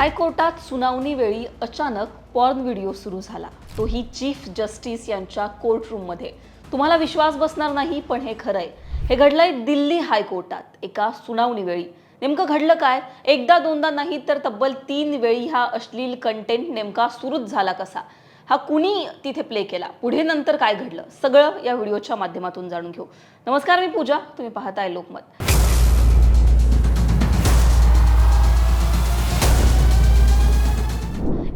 हायकोर्टात सुनावणी वेळी अचानक पॉर्न व्हिडिओ सुरू झाला, तोही चीफ जस्टिस यांच्या कोर्टरूममध्ये. तुम्हाला विश्वास बसणार नाही, पण हे खरंय. हे घडलंय दिल्ली हायकोर्टात एका सुनावणी वेळी. नेमकं घडलं काय? एकदा दोनदा नाही तर तब्बल 3 वेळी हा अश्लील कंटेंट नेमका सुरूच झाला कसा? हा कुणी तिथे प्ले केला? पुढे नंतर काय घडलं? सगळं या व्हिडिओच्या माध्यमातून जाणून घेऊ. नमस्कार, मी पूजा. तुम्ही पाहताय लोकमत.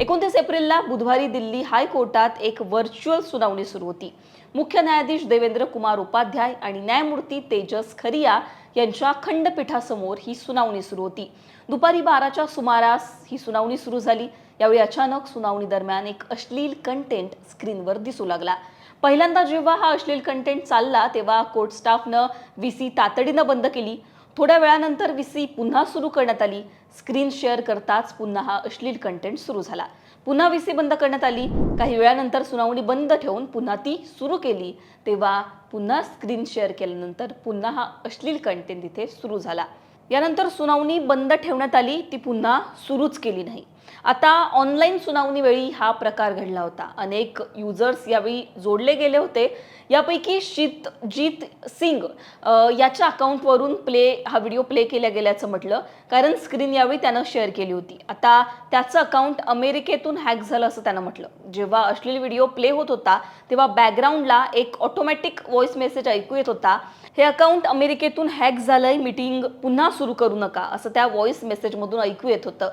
29 एप्रिलला बुधवारी दिल्ली हायकोर्टात एक व्हर्च्युअल सुनावणी सुरू होती. मुख्य न्यायाधीश देवेंद्र कुमार उपाध्याय आणि न्यायमूर्ती तेजस खरिया यांच्या खंडपीठासमोर ही सुनावणी सुरू होती. दुपारी 12च्या सुमारास ही सुनावणी सुरू झाली. यावेळी अचानक सुनावणी दरम्यान एक अश्लील कंटेंट स्क्रीनवर दिसू लागला. पहिल्यांदा जेव्हा हा अश्लील कंटेंट चालला तेव्हा कोर्ट स्टाफनं व्हीसी तातडीनं बंद केली. थोड्या वेळानंतर व्हीसी पुन्हा सुरू करण्यात आली. स्क्रीन शेअर करताच पुन्हा हा अश्लील कंटेंट सुरू झाला. पुन्हा व्हीसी बंद करण्यात आली. काही वेळानंतर सुनावणी बंद ठेवून पुन्हा ती सुरू केली तेव्हा पुन्हा स्क्रीन शेअर केल्यानंतर पुन्हा हा अश्लील कंटेंट इथे सुरू झाला. यानंतर सुनावणी बंद ठेवण्यात आली, ती पुन्हा सुरूच केली नाही. आता ऑनलाईन सुनावणी वेळी हा प्रकार घडला होता. अनेक युजर्स यावेळी जोडले गेले होते. यापैकी शितजीत सिंग याच्या अकाउंटवरून हा व्हिडिओ प्ले केला गेल्याचं म्हटलं, कारण स्क्रीन यावेळी त्यानं शेअर केली होती. आता त्याचं अकाउंट अमेरिकेतून हॅक झालं असं त्यानं म्हटलं. जेव्हा अश्लील व्हिडिओ प्ले होत होता तेव्हा बॅकग्राऊंडला एक ऑटोमॅटिक व्हॉइस मेसेज ऐकू येत होता. हे अकाउंट अमेरिकेतूून हॅक झालंय, मीटिंग पुन्हा सुरू करू नका, असं त्या व्हॉइस मेसेजमधून ऐकू येत होतं.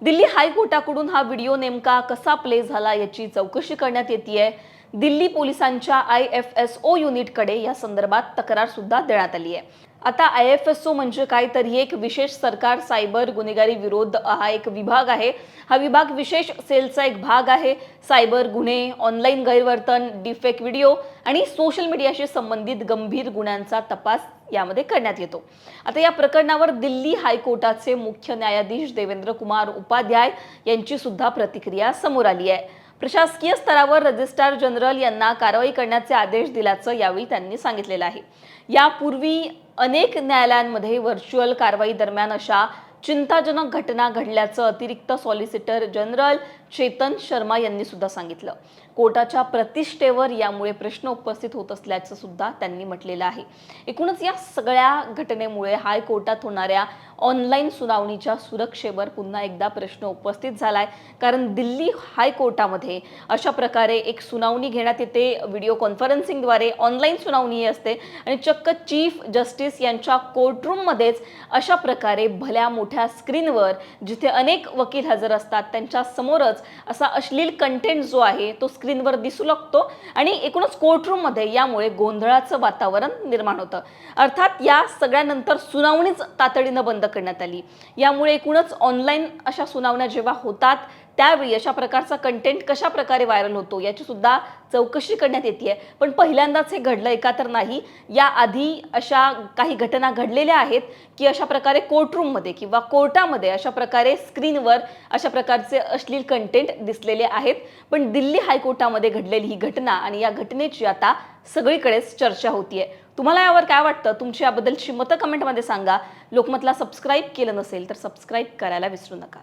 दिल्ली हायकोर्टाकडून हा व्हिडिओ नेमका कसा प्ले झाला याची चौकशी करण्यात येतेय. दिल्ली पोलिसांच्या IFSO युनिटकडे या संदर्भात तक्रार सुद्धा देण्यात आली आहे. आता IFSO म्हणजे काय, तर ही एक विशेष सरकार सायबर गुन्हेगारी विरोध हा एक विभाग आहे. हा विभाग विशेष सेलचा एक भाग आहे. सायबर गुन्हे, ऑनलाईन गैरवर्तन, डिफेक व्हिडिओ आणि सोशल मीडियाशी संबंधित गंभीर गुन्ह्यांचा तपास यामध्ये करण्यात येतो. आता या प्रकरणावर दिल्ली हायकोर्टाचे मुख्य न्यायाधीश देवेंद्र कुमार उपाध्याय यांची सुद्धा प्रतिक्रिया समोर आली आहे. प्रशासकीय स्तरावर रजिस्ट्रार जनरल यांना कारवाई करण्याचे आदेश दिल्याचं यावेळी त्यांनी सांगितलेलं आहे. यापूर्वी अनेक न्यायालयांमध्ये व्हर्च्युअल कारवाई दरम्यान अशा चिंताजनक घटना घडल्याचं अतिरिक्त सॉलिसिटर जनरल चेतन शर्मा यांनी सुद्धा सांगितलं. कोर्टाच्या प्रतिष्ठेवर यामुळे प्रश्न उपस्थित होत असल्याचं सुद्धा त्यांनी म्हटलेलं आहे. एकूणच या सगळ्या घटनेमुळे हायकोर्टात होणाऱ्या ऑनलाईन सुनावणीच्या सुरक्षेवर पुन्हा एकदा प्रश्न उपस्थित झालाय. कारण दिल्ली हायकोर्टामध्ये अशा प्रकारे एक सुनावणी घेण्यात येते. व्हिडिओ कॉन्फरन्सिंगद्वारे ऑनलाईन सुनावणी असते आणि चक्क चीफ जस्टिस यांच्या कोर्टरूममध्येच अशा प्रकारे भल्या मोठ्या स्क्रीनवर, जिथे अनेक वकील हजर असतात, त्यांच्या समोरच असा अश्लील कंटेंट जो आहे तो स्क्रीनवर दिसू लागतो आणि एकूणच कोर्टरूममध्ये यामुळे गोंधळाचं वातावरण निर्माण होतं. अर्थात या सगळ्यानंतर सुनावणीच तातडीनं बंद करण्यात आली. यामुळे एकूणच ऑनलाईन अशा सुनावण्या जेव्हा होतात त्यावेळी अशा प्रकारचा कंटेंट कशा प्रकारे व्हायरल होतो याची सुद्धा चौकशी करण्यात येते. पण पहिल्यांदाच हे घडलंय का, तर नाही. या आधी अशा काही घटना घडलेल्या आहेत की अशा प्रकारे कोर्टरूममध्ये किंवा कोर्टामध्ये अशा प्रकारे स्क्रीनवर अशा प्रकारचे अश्लील कंटेंट दिसलेले आहेत. पण दिल्ली हायकोर्टामध्ये घडलेली ही घटना आणि या घटनेची आता सगळीकडेच चर्चा होतीये. तुम्हाला यावर काय वाटतं? तुमची याबद्दलची मतं कमेंटमध्ये सांगा. लोकमतला सबस्क्राईब केलं नसेल तर सबस्क्राईब करायला विसरू नका.